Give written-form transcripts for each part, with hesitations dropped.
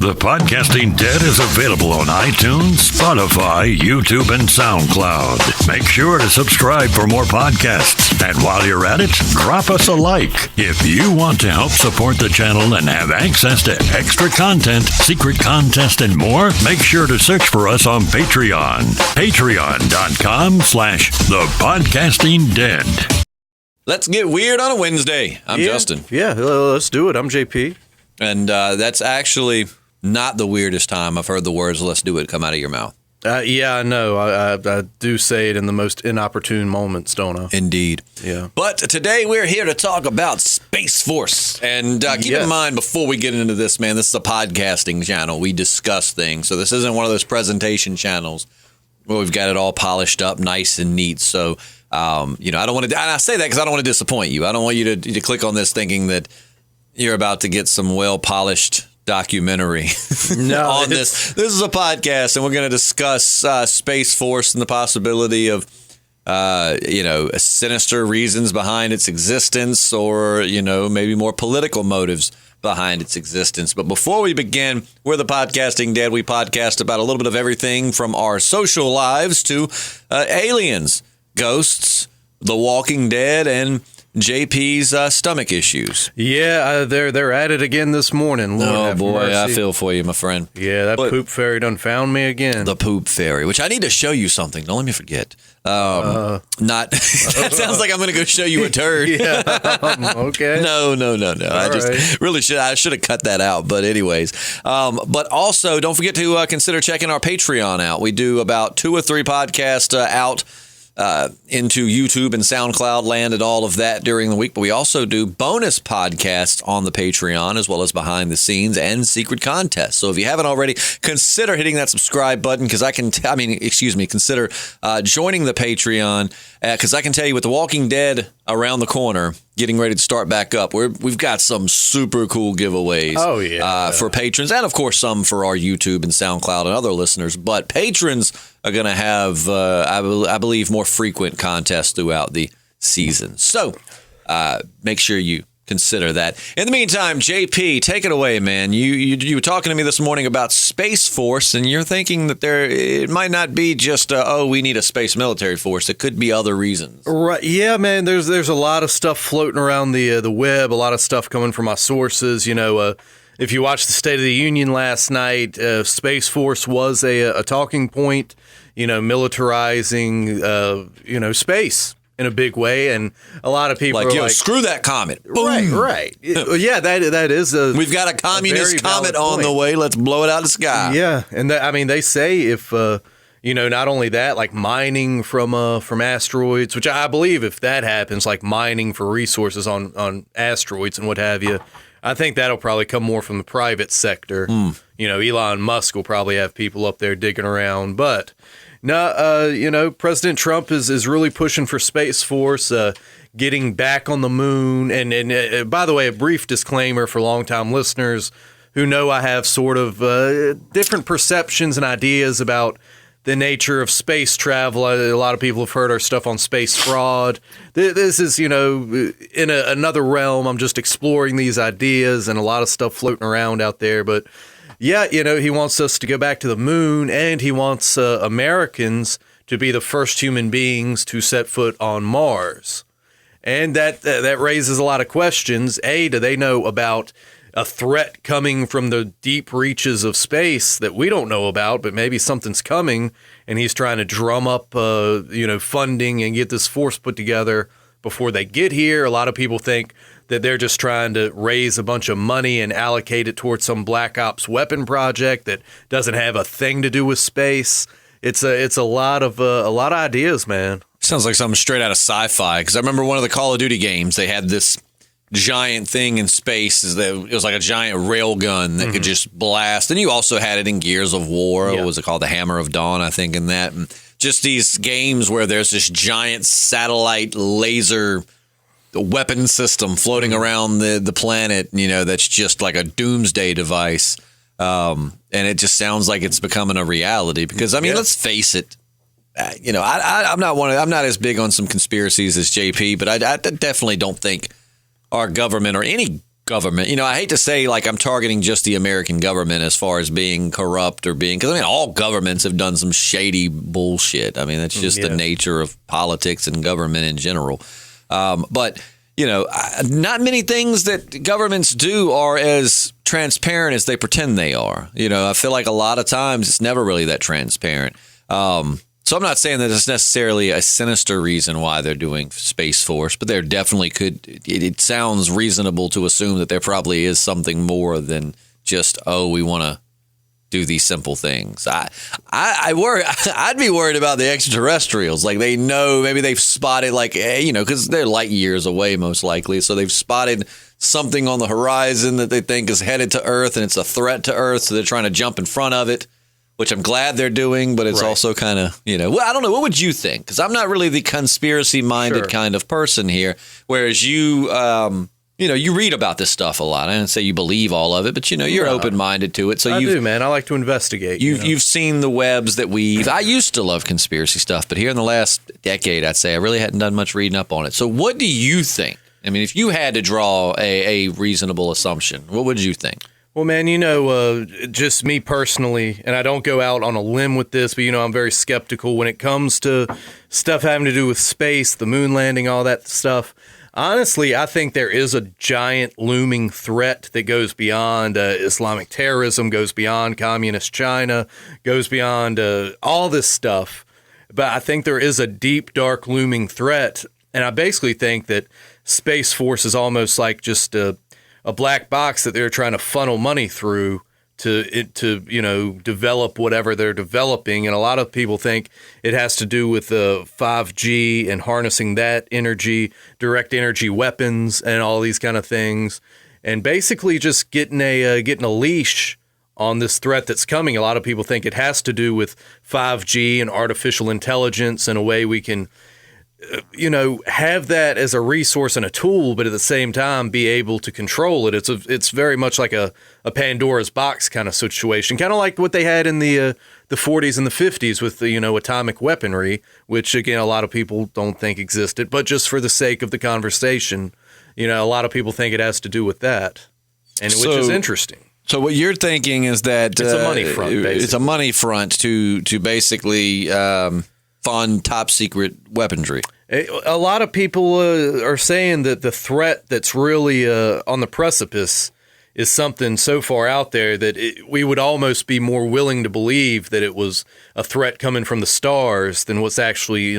The Podcasting Dead is available on iTunes, Spotify, YouTube, and SoundCloud. Make sure to subscribe for more podcasts. And while you're at it, drop us a like. If you want to help support the channel and have access to extra content, secret contests, and more, make sure to search for us on Patreon. Patreon.com/thepodcastingdead. Let's get weird on a Wednesday. I'm Justin. Yeah, let's do it. I'm JP. And that's actually not the weirdest time I've heard the words "let's do it" come out of your mouth. Yeah, I know. I do say it in the most inopportune moments, don't I? Indeed. Yeah. But today we're here to talk about Space Force. And keep in mind, before we get into this, man, this is a podcasting channel. We discuss things. So this isn't one of those presentation channels where we've got it all polished up, nice and neat. So, I don't want to, and I say that because I don't want to disappoint you. I don't want you to click on this thinking that you're about to get some well-polished documentary on this. This is a podcast, and we're going to discuss Space Force and the possibility of, sinister reasons behind its existence, or, maybe more political motives behind its existence. But before we begin, we're the Podcasting Dead. We podcast about a little bit of everything from our social lives to aliens, ghosts, The Walking Dead, and JP's stomach issues. Yeah, they're at it again this morning. Lord oh, boy, mercy. I feel for you, my friend. Yeah, poop fairy done found me again. The poop fairy, which I need to show you something. Don't let me forget. That sounds like I'm going to go show you a turd. Yeah, okay. No. I should have cut that out. But anyways, but also don't forget to consider checking our Patreon out. We do about 2 or 3 podcasts out into YouTube and SoundCloud land and all of that during the week. But we also do bonus podcasts on the Patreon, as well as behind the scenes and secret contests. So if you haven't already, consider hitting that subscribe button, because consider joining the Patreon, because I can tell you, with The Walking Dead around the corner, getting ready to start back up, we've got some super cool giveaways for patrons, and of course some for our YouTube and SoundCloud and other listeners. But patrons are going to have, I believe, more frequent contests throughout the season. So make sure you consider that. In the meantime, JP, take it away, man. You were talking to me this morning about Space Force, and you're thinking that it might not be just we need a space military force. It could be other reasons. Right? Yeah, man. There's a lot of stuff floating around the web. A lot of stuff coming from my sources. If you watched the State of the Union last night, Space Force was a talking point. Militarizing space in a big way, and a lot of people are like, screw that comet. Boom. Right. Yeah, that is we've got a communist comet on the way. Let's blow it out of the sky. Yeah, and they say if not only that, like mining from asteroids, which I believe if that happens, like mining for resources on asteroids and what have you, I think that'll probably come more from the private sector. Elon Musk will probably have people up there digging around, but no, President Trump is really pushing for Space Force, getting back on the moon. And by the way, a brief disclaimer for longtime listeners who know I have sort of different perceptions and ideas about the nature of space travel. A lot of people have heard our stuff on space fraud. This is, in another realm. I'm just exploring these ideas, and a lot of stuff floating around out there. But yeah, he wants us to go back to the moon, and he wants Americans to be the first human beings to set foot on Mars. And that raises a lot of questions. A, do they know about a threat coming from the deep reaches of space that we don't know about, but maybe something's coming, and he's trying to drum up, funding and get this force put together before they get here? A lot of people think that they're just trying to raise a bunch of money and allocate it towards some Black Ops weapon project that doesn't have a thing to do with space. It's a lot of ideas, man. Sounds like something straight out of sci-fi, because I remember one of the Call of Duty games, they had this giant thing in space. It was like a giant rail gun that could just blast. And you also had it in Gears of War. Yeah. What was it called? The Hammer of Dawn, I think, in that. And just these games where there's this giant satellite laser weapon system floating around the planet, that's just like a doomsday device. And it just sounds like it's becoming a reality because, let's face it. I'm not as big on some conspiracies as JP, but I definitely don't think our government or any government. I hate to say like I'm targeting just the American government as far as being corrupt or being, because all governments have done some shady bullshit. That's just the nature of politics and government in general. But not many things that governments do are as transparent as they pretend they are. I feel like a lot of times it's never really that transparent. So I'm not saying that it's necessarily a sinister reason why they're doing Space Force, but there definitely could. It sounds reasonable to assume that there probably is something more than just, we want to do these simple things. I worry. I'd be worried about the extraterrestrials. Like they know, maybe they've spotted because they're light years away most likely. So they've spotted something on the horizon that they think is headed to Earth and it's a threat to Earth. So they're trying to jump in front of it, which I'm glad they're doing, but it's also kind of, well, I don't know. What would you think? Because I'm not really the conspiracy-minded kind of person here, whereas you, you read about this stuff a lot. I didn't say you believe all of it, but, you're open-minded to it. So I do, man. I like to investigate. You've seen the webs that weave. I used to love conspiracy stuff, but here in the last decade, I'd say I really hadn't done much reading up on it. So what do you think? If you had to draw a reasonable assumption, what would you think? Well, man, just me personally, and I don't go out on a limb with this, but, I'm very skeptical when it comes to stuff having to do with space, the moon landing, all that stuff. Honestly, I think there is a giant looming threat that goes beyond Islamic terrorism, goes beyond communist China, goes beyond all this stuff. But I think there is a deep, dark, looming threat. And I basically think that Space Force is almost like just a black box that they're trying to funnel money through to develop whatever they're developing. And a lot of people think it has to do with 5G and harnessing that energy, direct energy weapons and all these kind of things. And basically just getting a leash on this threat that's coming. A lot of people think it has to do with 5G and artificial intelligence and a way we can have that as a resource and a tool, but at the same time be able to control it. It's very much like a Pandora's box kind of situation, kind of like what they had in the 40s and the 50s with the atomic weaponry, which again a lot of people don't think existed, but just for the sake of the conversation, a lot of people think it has to do with that, which is interesting. So what you're thinking is that it's a money front. Basically. It's a money front to basically fund top secret weaponry. A lot of people are saying that the threat that's really on the precipice is something so far out there that we would almost be more willing to believe that it was a threat coming from the stars than what's actually,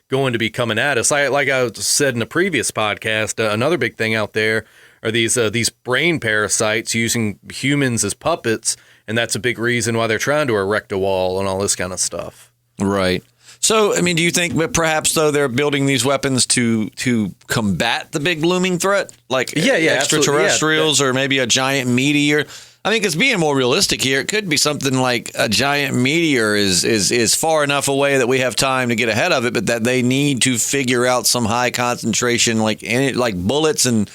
going to be coming at us. Like I said in a previous podcast, another big thing out there are these brain parasites using humans as puppets, and that's a big reason why they're trying to erect a wall and all this kind of stuff. Right. So, do you think that perhaps, though, they're building these weapons to combat the big looming threat? Like extraterrestrials or maybe a giant meteor? Because being more realistic here, it could be something like a giant meteor is far enough away that we have time to get ahead of it, but that they need to figure out some high concentration, like bullets and,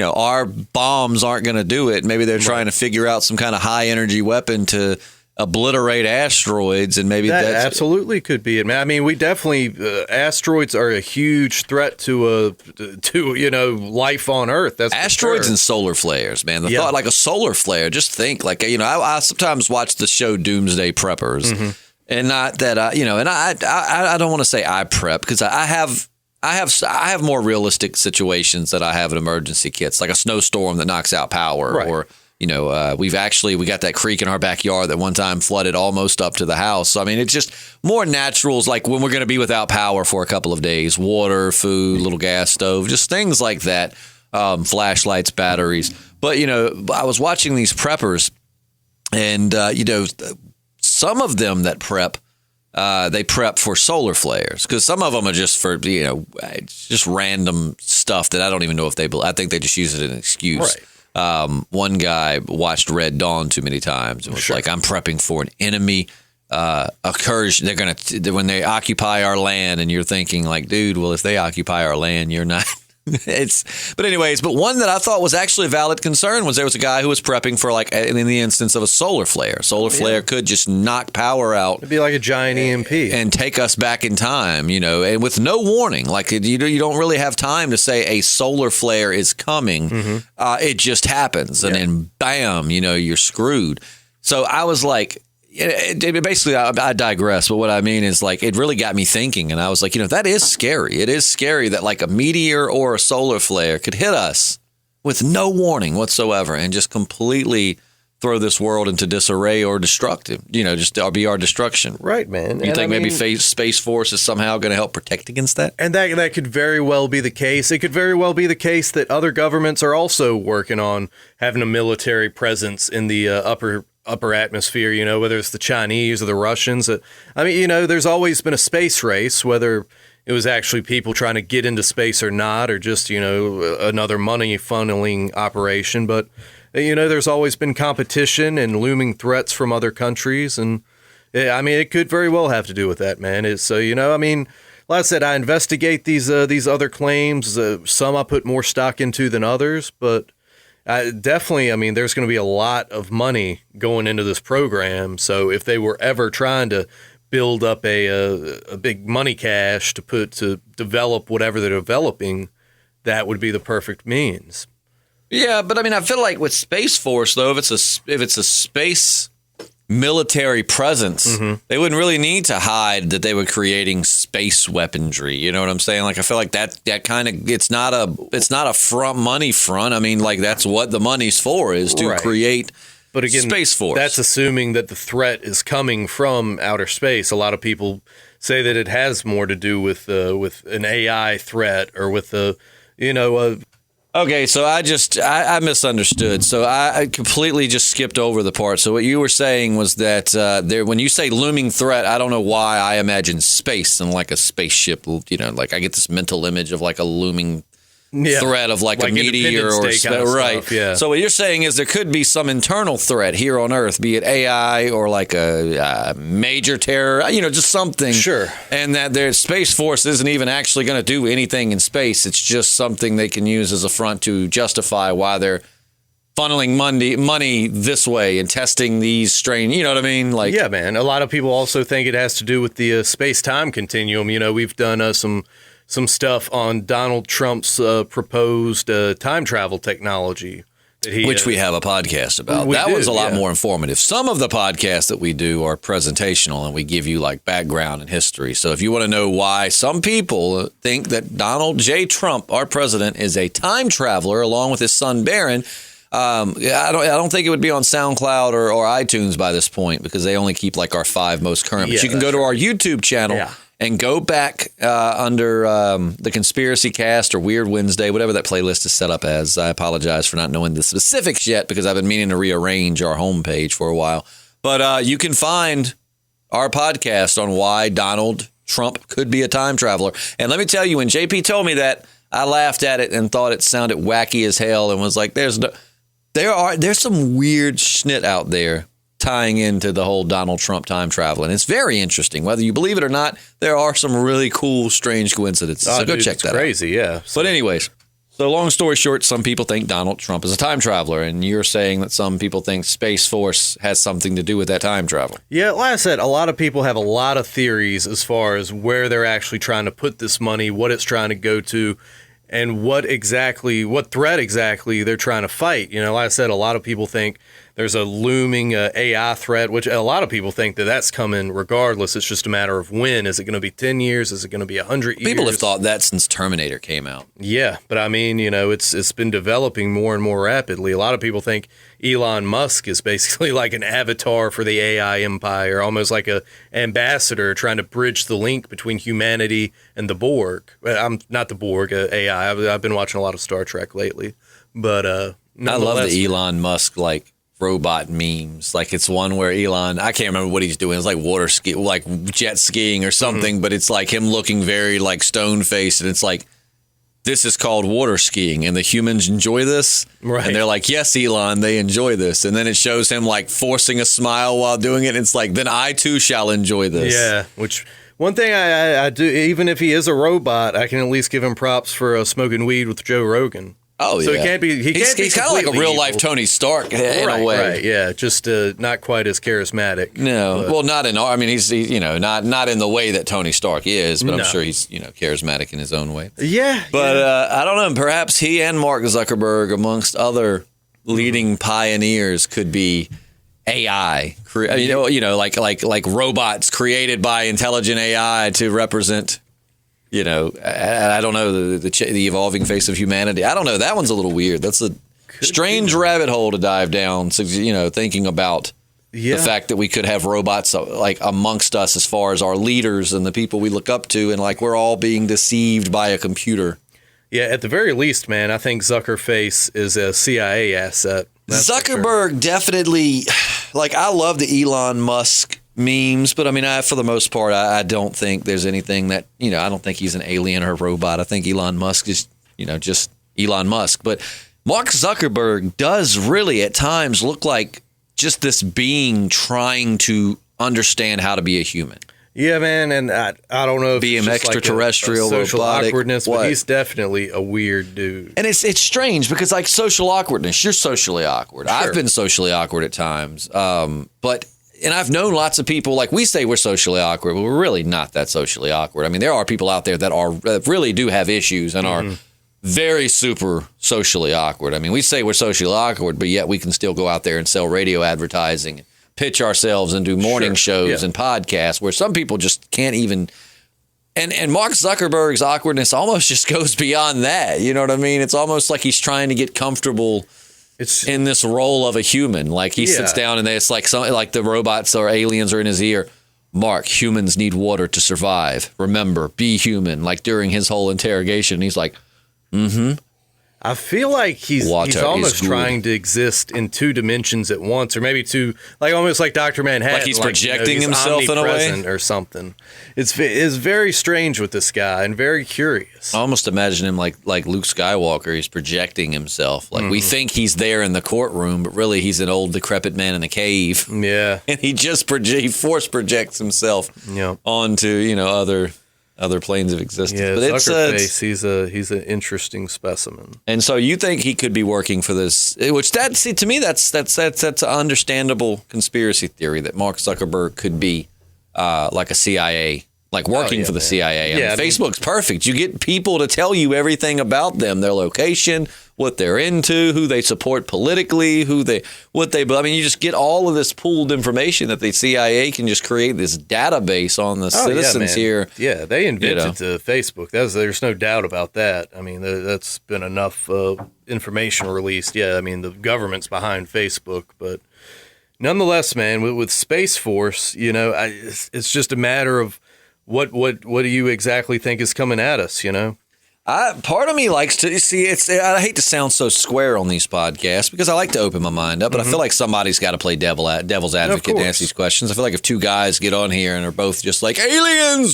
our bombs aren't going to do it. Maybe they're trying to figure out some kind of high energy weapon to obliterate asteroids, and maybe that absolutely could be it, man. We definitely asteroids are a huge threat to life on Earth. That's asteroids and solar flares, man. The thought, like a solar flare. Just think, I sometimes watch the show Doomsday Preppers, and not that I don't want to say I prep because I have more realistic situations that I have in emergency kits, like a snowstorm that knocks out power, or. We got that creek in our backyard that one time flooded almost up to the house. So, it's just more naturals, like when we're going to be without power for a couple of days, water, food, little gas stove, just things like that, flashlights, batteries. But, I was watching these preppers and, some of them that prep, they prep for solar flares because some of them are just for, just random stuff that I don't even know if I think they just use it as an excuse. Right. One guy watched Red Dawn too many times and was like, I'm prepping for an enemy incursion. They're when they occupy our land, and you're thinking like, dude, well, if they occupy our land, you're not But one that I thought was actually a valid concern was there was a guy who was prepping for like in the instance of a solar flare. Solar flare could just knock power out. It'd be like a giant EMP and take us back in time, and with no warning. Like you don't really have time to say a solar flare is coming. It just happens, and then bam, you're screwed. So I was like. Basically, I digress, but what I mean is like it really got me thinking, and I was like, that is scary. It is scary that like a meteor or a solar flare could hit us with no warning whatsoever and just completely throw this world into disarray or destructive, just be our destruction. Right, man. You think maybe Space Force is somehow going to help protect against that? And that could very well be the case. It could very well be the case that other governments are also working on having a military presence in the upper atmosphere, whether it's the Chinese or the Russians. There's always been a space race, whether it was actually people trying to get into space or not, or just, another money funneling operation. But, there's always been competition and looming threats from other countries. And, it could very well have to do with that, man. Like I said, I investigate these other claims. Some I put more stock into than others, but definitely, there's going to be a lot of money going into this program. So if they were ever trying to build up a big money cache to develop whatever they're developing, that would be the perfect means. Yeah, but I feel like with Space Force though, if it's a space military presence, they wouldn't really need to hide that they were creating space weaponry. You know what I'm saying? Like I feel like that kind of it's not a money front. That's what the money's for, is to create. But again, Space Force. That's assuming that the threat is coming from outer space. A lot of people say that it has more to do with an AI threat or with Okay, so I misunderstood. So I completely just skipped over the part. So what you were saying was that when you say looming threat, I don't know why I imagine space and like a spaceship. Like I get this mental image of like a looming threat of like a meteor or right. Yeah. So what you're saying is there could be some internal threat here on Earth, be it AI or like a major terror, just something. Sure. And that their Space Force isn't even actually going to do anything in space. It's just something they can use as a front to justify why they're funneling money this way and testing these strange, you know what I mean? Like, yeah, man. A lot of people also think it has to do with the space-time continuum. We've done some stuff on Donald Trump's proposed time travel technology. Which we have a podcast about. That one's a lot more informative. Some of the podcasts that we do are presentational, and we give you like background and history. So if you want to know why some people think that Donald J. Trump, our president, is a time traveler along with his son Barron, I don't think it would be on SoundCloud or iTunes by this point, because they only keep like our 5 most current. But you can go to our YouTube channel. Yeah. And go back under the Conspiracy Cast or Weird Wednesday, whatever that playlist is set up as. I apologize for not knowing the specifics yet, because I've been meaning to rearrange our homepage for a while. But you can find our podcast on why Donald Trump could be a time traveler. And let me tell you, when JP told me that, I laughed at it and thought it sounded wacky as hell and was like, there's some weird schnit out there tying into the whole Donald Trump time travel. And it's very interesting. Whether you believe it or not, there are some really cool, strange coincidences. So go check that out. Crazy, yeah. But anyways, so long story short, some people think Donald Trump is a time traveler, and you're saying that some people think Space Force has something to do with that time travel. Yeah, like I said, a lot of people have a lot of theories as far as where they're actually trying to put this money, what it's trying to go to, and what threat exactly they're trying to fight. Like I said, a lot of people think there's a looming AI threat, which a lot of people think that's coming regardless. It's just a matter of when. Is it going to be 10 years? Is it going to be 100 years? People have thought that since Terminator came out. Yeah, but it's been developing more and more rapidly. A lot of people think Elon Musk is basically like an avatar for the AI empire, almost like a ambassador trying to bridge the link between humanity and the Borg. I'm not the Borg, AI. I've been watching a lot of Star Trek lately, but I love the Elon Musk robot memes. Like it's one where Elon, I can't remember what he's doing. It's like water ski, like jet skiing or something, but it's like him looking very like stone faced, and it's like, this is called water skiing and the humans enjoy this. Right. And they're like, yes, Elon, they enjoy this. And then it shows him like forcing a smile while doing it. It's like, then I too shall enjoy this. Yeah. Which One thing I do, even if he is a robot, I can at least give him props for smoking weed with Joe Rogan. Oh, so yeah. he can't be. He's kind of like a real life Tony Stark in a way. Right, yeah, just not quite as charismatic. No, but. well, not in. I mean, he's not in the way that Tony Stark is, but I'm sure he's charismatic in his own way. Yeah, but I don't know. Perhaps he and Mark Zuckerberg, amongst other leading pioneers, could be AI. Like robots created by intelligent AI to represent. I don't know, the evolving face of humanity. I don't know. That one's a little weird. That's a strange rabbit hole to dive down. So, thinking about the fact that we could have robots like amongst us as far as our leaders and the people we look up to, and like we're all being deceived by a computer. Yeah, at the very least, man, I think Zuckerface is a CIA asset. Zuckerberg definitely, like, I love the Elon Musk memes, but I mean, for the most part, I don't think there's anything that, I don't think he's an alien or a robot. I think Elon Musk is, just Elon Musk. But Mark Zuckerberg does really at times look like just this being trying to understand how to be a human. Yeah, man, and I don't know if be an extraterrestrial, like a social robotic, awkwardness, but he's definitely a weird dude. And it's strange because like social awkwardness, you're socially awkward. Sure. I've been socially awkward at times, but I've known lots of people, like we say we're socially awkward, but we're really not that socially awkward. I mean, there are people out there that really do have issues and are very super socially awkward. I mean, we say we're socially awkward, but yet we can still go out there and sell radio advertising, pitch ourselves and do morning shows and podcasts where some people just can't even. And Mark Zuckerberg's awkwardness almost just goes beyond that. You know what I mean? It's almost like he's trying to get comfortable in this role of a human. Like he sits down and it's like like the robots or aliens are in his ear. Mark, humans need water to survive. Remember, be human. Like during his whole interrogation, he's like, I feel like he's almost trying to exist in two dimensions at once, or maybe two, like almost like Dr. Manhattan. Like he's projecting himself in a way? Or something. It's very strange with this guy and very curious. I almost imagine him like Luke Skywalker. He's projecting himself. Like we think he's there in the courtroom, but really he's an old decrepit man in a cave. Yeah. And he just force projects himself onto, other planes of existence. Yeah, but Zuckerface, he's an interesting specimen. And so you think he could be working for this? Which to me that's an understandable conspiracy theory that Mark Zuckerberg could be like a CIA, like working for the CIA. I mean, Facebook's perfect. You get people to tell you everything about them, their location, what they're into, who they support politically, I mean, you just get all of this pooled information that the CIA can just create this database on the citizens here. Yeah, they invented Facebook. There's no doubt about that. I mean, that's been enough information released. Yeah, I mean, the government's behind Facebook, but nonetheless, man, with Space Force, it's just a matter of what do you exactly think is coming at us, Part of me likes to see. I hate to sound so square on these podcasts because I like to open my mind up, but I feel like somebody's got to play devil's advocate to answer these questions. I feel like if two guys get on here and are both just like aliens,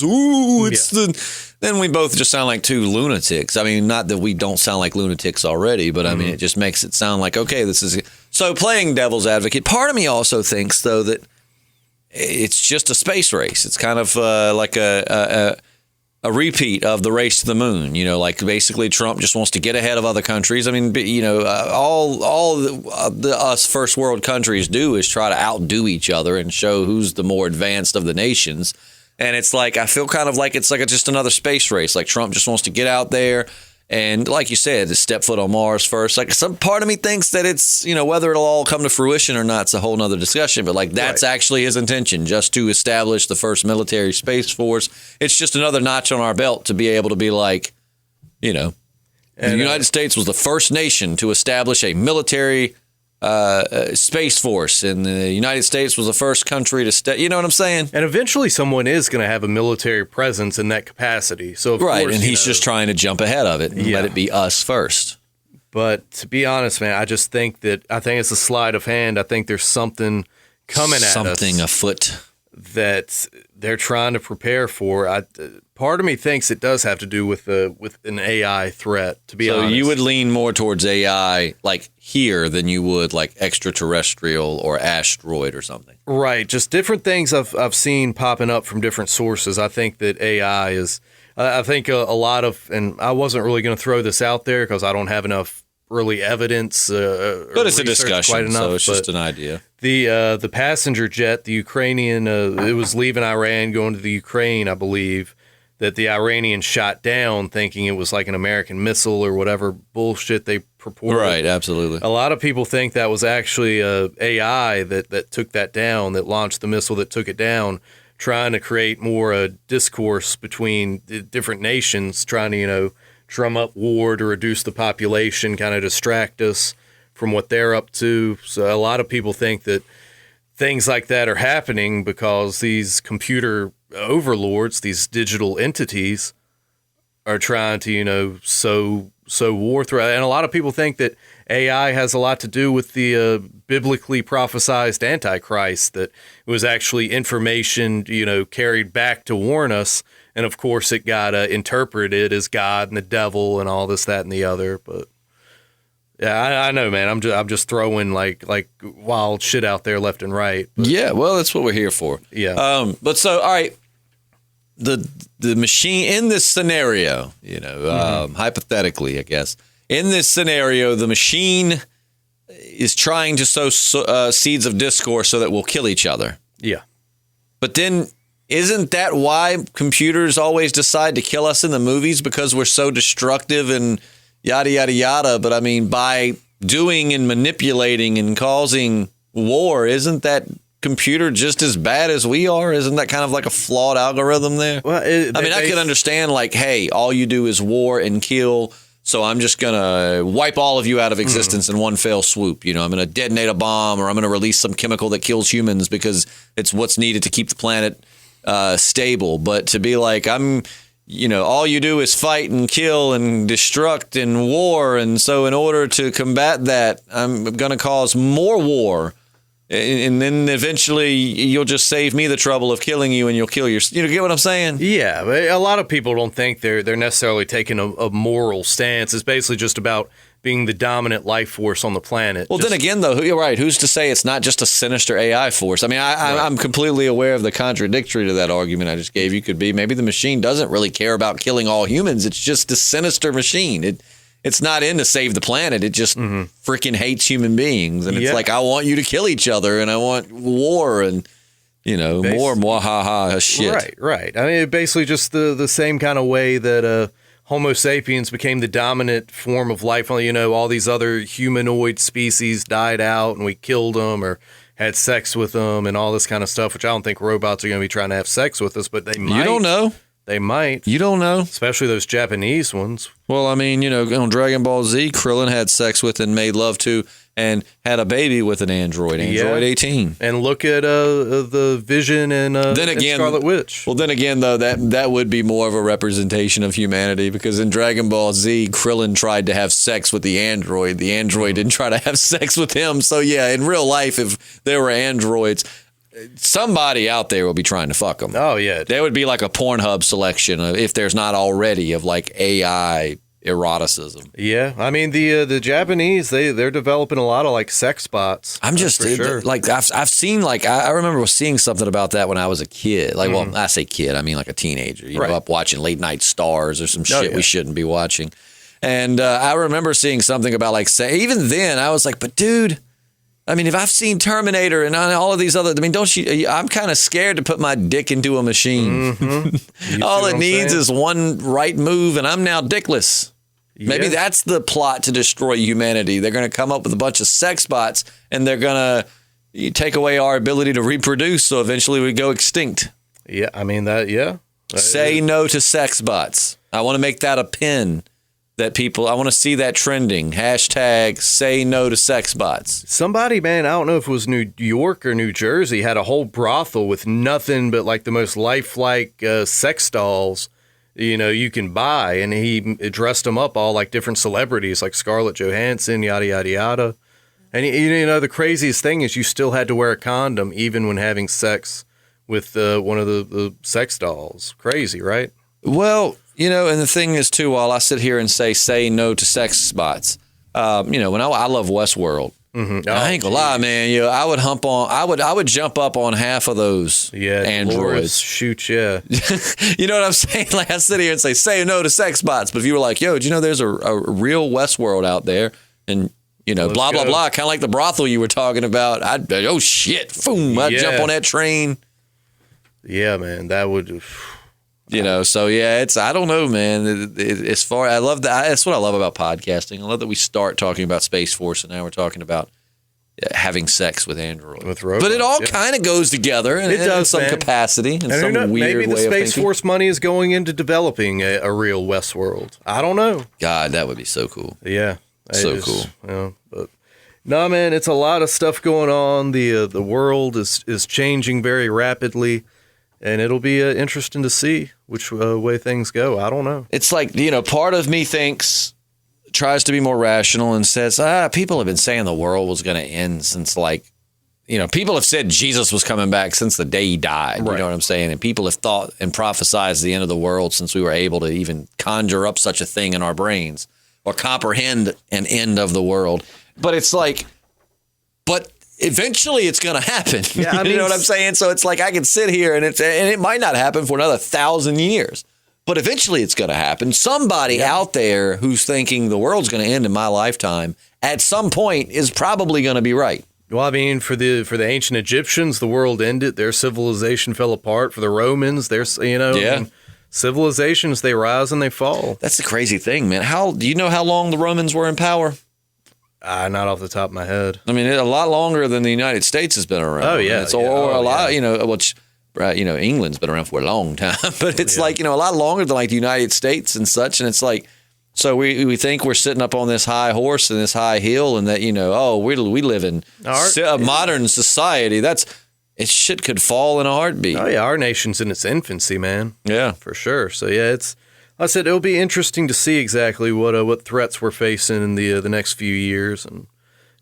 then we both just sound like two lunatics. I mean, not that we don't sound like lunatics already, but I mean, it just makes it sound like okay, this is so. Playing devil's advocate, part of me also thinks though that it's just a space race. It's kind of like a repeat of the race to the moon, like basically Trump just wants to get ahead of other countries. I mean, all the us first world countries do is try to outdo each other and show who's the more advanced of the nations. And it's like, I feel kind of like it's like just another space race. Like Trump just wants to get out there and like you said, to step foot on Mars first. Like some part of me thinks that it's, whether it'll all come to fruition or not, it's a whole nother discussion. But like that's actually his intention, just to establish the first military space force. It's just another notch on our belt to be able to be like, the United States was the first nation to establish a military space force, and the United States was the first country to you know what I'm saying? And eventually someone is going to have a military presence in that capacity. So of course, and he's just trying to jump ahead of it and let it be us first. But to be honest, man, I think it's a sleight of hand. I think there's something coming at us. Something afoot. that they're trying to prepare for. Part of me thinks it does have to do with an AI threat, to be honest. So you would lean more towards AI like here than you would like extraterrestrial or asteroid or something. Right. Just different things I've seen popping up from different sources. I think that AI is, I think a lot of, and I wasn't really going to throw this out there because I don't have enough really evidence. But it's a discussion, so it's just an idea. The passenger jet, the Ukrainian, it was leaving Iran, going to the Ukraine, I believe, that the Iranians shot down thinking it was like an American missile or whatever bullshit they purported. Right, absolutely. A lot of people think that was actually AI that took that down, that launched the missile that took it down, trying to create more discourse between the different nations, trying to, drum up war to reduce the population, kind of distract us from what they're up to. So a lot of people think that things like that are happening because these computer overlords, these digital entities, are trying to, sow war throughout. And a lot of people think that AI has a lot to do with the biblically prophesized Antichrist, that it was actually information, carried back to warn us. And of course, it got interpreted as God and the devil and all this, that, and the other. But yeah, I know, man. I'm just throwing like wild shit out there left and right. But, yeah, well, that's what we're here for. Yeah. But so, all right, the machine in this scenario, hypothetically, I guess, in this scenario, the machine is trying to sow seeds of discourse so that we'll kill each other. Yeah. But then, isn't that why computers always decide to kill us in the movies? Because we're so destructive and yada, yada, yada. But I mean, by doing and manipulating and causing war, isn't that computer just as bad as we are? Isn't that kind of like a flawed algorithm there? Well, I could understand like, hey, all you do is war and kill. So I'm just going to wipe all of you out of existence in one fell swoop. I'm going to detonate a bomb, or I'm going to release some chemical that kills humans because it's what's needed to keep the planet stable. But to be like, all you do is fight and kill and destruct and war. And so in order to combat that, I'm going to cause more war. And then eventually you'll just save me the trouble of killing you, and you'll kill your. You get what I'm saying? Yeah, but a lot of people don't think they're necessarily taking a moral stance. It's basically just about being the dominant life force on the planet. Well, then again, though, you're right. Who's to say it's not just a sinister AI force? I mean, I'm completely aware of the contradictory to that argument I just gave you. Could be maybe the machine doesn't really care about killing all humans. It's just a sinister machine. It's not in to save the planet. It just freaking hates human beings. And it's like, I want you to kill each other, and I want war and, more mwahaha shit. Right. I mean, basically just the same kind of way that Homo sapiens became the dominant form of life. All these other humanoid species died out, and we killed them or had sex with them and all this kind of stuff, which I don't think robots are going to be trying to have sex with us, but they might. You don't know. They might. You don't know. Especially those Japanese ones. Well, I mean, on Dragon Ball Z, Krillin had sex with and made love to and had a baby with an android, Android 18. And look at the Vision and Scarlet Witch. Well, then again, though, that would be more of a representation of humanity, because in Dragon Ball Z, Krillin tried to have sex with the android. The android didn't try to have sex with him. So, yeah, in real life, if there were androids, somebody out there will be trying to fuck them. Oh, yeah. There would be like a Pornhub selection, if there's not already, of like AI eroticism. Yeah. I mean, the Japanese, they're developing a lot of like sex bots. I'm just sure. Like I've seen like I remember seeing something about that when I was a kid. Like, well, I say kid, I mean like a teenager. Up watching Late Night Stars or some shit we shouldn't be watching. And I remember seeing something about like even then I was like, but dude, I mean, if I've seen Terminator and all of these other, I mean, don't you? I'm kind of scared to put my dick into a machine. All it needs is one right move, and I'm now dickless. Yeah. Maybe that's the plot to destroy humanity. They're going to come up with a bunch of sex bots, and they're going to take away our ability to reproduce, so eventually we go extinct. Yeah, I mean, that. Say no to sex bots. I want to make that a pin. That people, I want to see that trending. # say no to sex bots. Somebody, man, I don't know if it was New York or New Jersey, had a whole brothel with nothing but like the most lifelike sex dolls, you can buy. And he dressed them up all like different celebrities, like Scarlett Johansson, yada, yada, yada. And the craziest thing is you still had to wear a condom even when having sex with one of the sex dolls. Crazy, right? Well, and the thing is too, while I sit here and say no to sex bots, when I love Westworld. Mm-hmm. Oh, I ain't gonna lie, man. I would jump up on half of those androids. Shoot, yeah. You know what I'm saying? Like I sit here and say no to sex bots, but if you were like, yo, did you know there's a real Westworld out there, and blah blah blah, kind of like the brothel you were talking about. I'd boom, I'd jump on that train. Yeah, man, that would. So it's, I don't know, man. I love that. That's what I love about podcasting. I love that we start talking about Space Force and now we're talking about having sex with androids. With robots, but it all kind of goes together in some capacity. In some weird maybe the way of Space thinking. Force money is going into developing a real Westworld. I don't know. God, that would be so cool. Yeah. Cool. But no, man, it's a lot of stuff going on. The world is changing very rapidly. And it'll be interesting to see which way things go. I don't know. It's like, part of me tries to be more rational and says, people have been saying the world was going to end since people have said Jesus was coming back since the day he died. Right. You know what I'm saying? And people have thought and prophesized the end of the world since we were able to even conjure up such a thing in our brains or comprehend an end of the world. But it's like, eventually it's going to happen. Yeah, you know what I'm saying? So it's like I can sit here and it might not happen for another 1,000 years, but eventually it's going to happen. Somebody out there who's thinking the world's going to end in my lifetime at some point is probably going to be right. Well, I mean, for the ancient Egyptians, the world ended. Their civilization fell apart. For the Romans, civilizations, they rise and they fall. That's the crazy thing, man. Do you know how long the Romans were in power? Not off the top of my head. I mean, a lot longer than the United States has been around. Oh, yeah. England's been around for a long time. But it's a lot longer than the United States and such. And it's like, so we think we're sitting up on this high horse and this high hill and that, we live in a modern society. Shit could fall in a heartbeat. Oh, yeah. Our nation's in its infancy, man. Yeah. For sure. So, yeah, I said it'll be interesting to see exactly what threats we're facing in the next few years and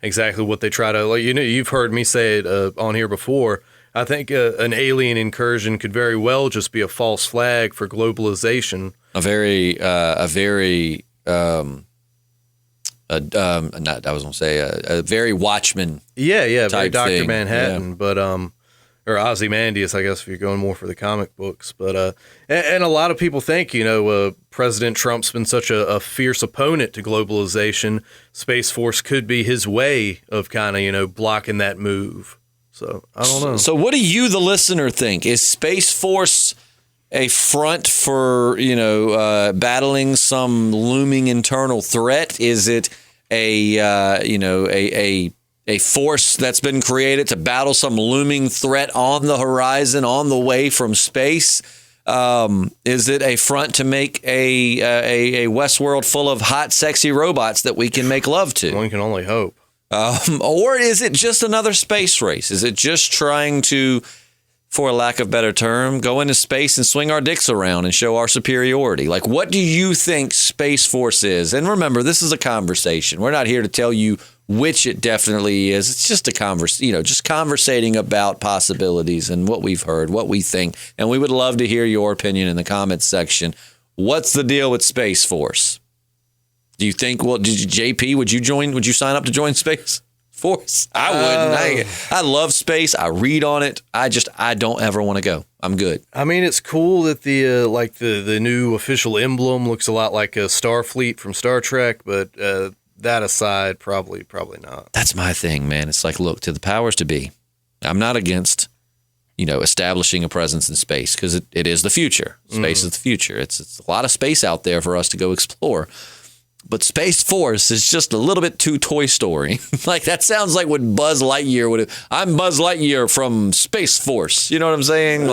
exactly what they try to you've heard me say it on here before. I think an alien incursion could very well just be a false flag for globalization. A very Watchmen. Yeah, very Dr. thing. Manhattan, but or Ozymandias, I guess, if you're going more for the comic books. But and a lot of people think, President Trump's been such a fierce opponent to globalization. Space Force could be his way of kind of, blocking that move. So I don't know. So what do you, the listener, think? Is Space Force a front for, battling some looming internal threat? Is it a force that's been created to battle some looming threat on the horizon, on the way from space? Is it a front to make a Westworld full of hot, sexy robots that we can make love to? One can only hope. Or is it just another space race? Is it just trying to, for a lack of better term, go into space and swing our dicks around and show our superiority? What do you think Space Force is? And remember, this is a conversation. We're not here to tell you which it definitely is. It's just a just conversating about possibilities and what we've heard, what we think. And we would love to hear your opinion in the comments section. What's the deal with Space Force? Do you think, JP, would you sign up to join Space Force? I wouldn't. I love space. I read on it. I don't ever want to go. I'm good. I mean, it's cool that the new official emblem looks a lot like a Starfleet from Star Trek, but that aside, probably not. That's my thing, man. It's like, look, to the powers to be, I'm not against, establishing a presence in space because it is the future. Space is the future. It's a lot of space out there for us to go explore. But Space Force is just a little bit too Toy Story. That sounds like what Buzz Lightyear would have. I'm Buzz Lightyear from Space Force. You know what I'm saying?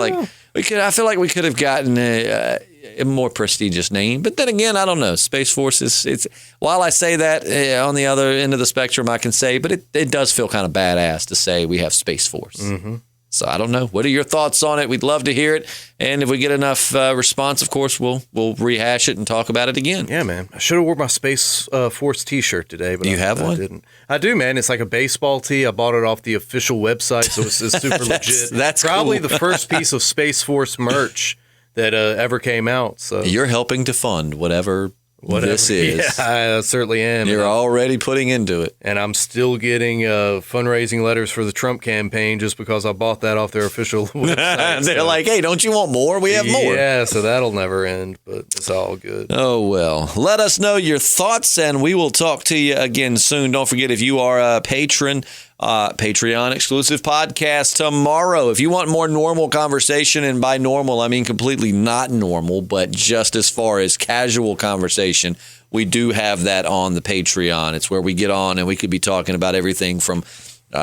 I feel like we could have gotten a more prestigious name. But then again, I don't know. Space Force it's while I say that on the other end of the spectrum, I can say, but it does feel kind of badass to say we have Space Force. Mm-hmm. So I don't know. What are your thoughts on it? We'd love to hear it. And if we get enough response, of course, we'll rehash it and talk about it again. Yeah, man. I should have worn my Space Force T-shirt today, but Do you have one? I didn't. I do, man. It's like a baseball tee. I bought it off the official website, so it's super legit. That's probably cool. the first piece of Space Force merch that ever came out. So you're helping to fund whatever this is. Yeah, I certainly am. You're already putting into it. And I'm still getting fundraising letters for the Trump campaign just because I bought that off their official website. They're like, hey, don't you want more? We have more. Yeah, so that'll never end, but it's all good. Oh, well. Let us know your thoughts, and we will talk to you again soon. Don't forget, if you are a patron, Patreon exclusive podcast tomorrow. If you want more normal conversation, and by normal, I mean completely not normal, but just as far as casual conversation, we do have that on the Patreon. It's where we get on and we could be talking about everything from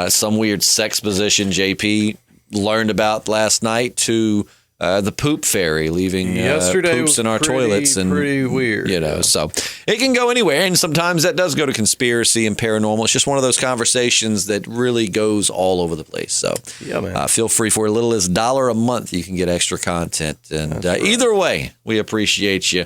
some weird sex position JP learned about last night to the poop fairy leaving poops in our toilets, and pretty weird, So it can go anywhere, and sometimes that does go to conspiracy and paranormal. It's just one of those conversations that really goes all over the place. So yeah, man. Feel free, for as little as $1 a month, you can get extra content, and either way, we appreciate you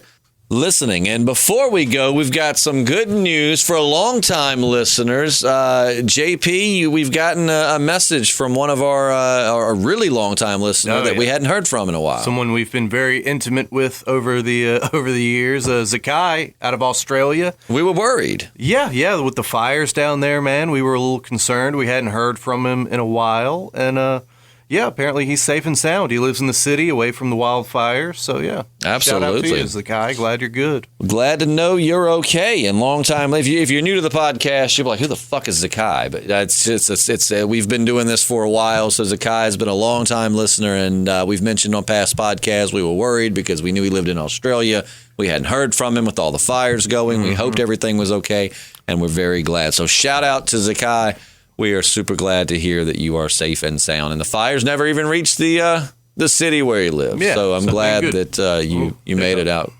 listening. And before we go, we've got some good news for longtime listeners. JP, we've gotten a message from one of our really longtime listener that we hadn't heard from in a while. Someone we've been very intimate with over the years, Zakai out of Australia. We were worried. Yeah, with the fires down there, man, we were a little concerned. We hadn't heard from him in a while, and yeah, apparently he's safe and sound. He lives in the city, away from the wildfires. So, yeah. Absolutely. Shout out to you, Zakai. Glad you're good. Glad to know you're okay. And long time, if you're new to the podcast, you're like, who the fuck is Zakai? But it's we've been doing this for a while. So Zakai has been a long time listener, and we've mentioned on past podcasts we were worried because we knew he lived in Australia. We hadn't heard from him with all the fires going. We hoped everything was okay, and we're very glad. So shout out to Zakai. We are super glad to hear that you are safe and sound, and the fires never even reached the city where you live. Yeah, so I'm glad good. that you made it out,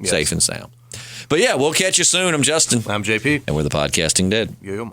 safe and sound. But yeah, we'll catch you soon. I'm Justin. I'm JP. And we're the Podcasting Dead. Yeah,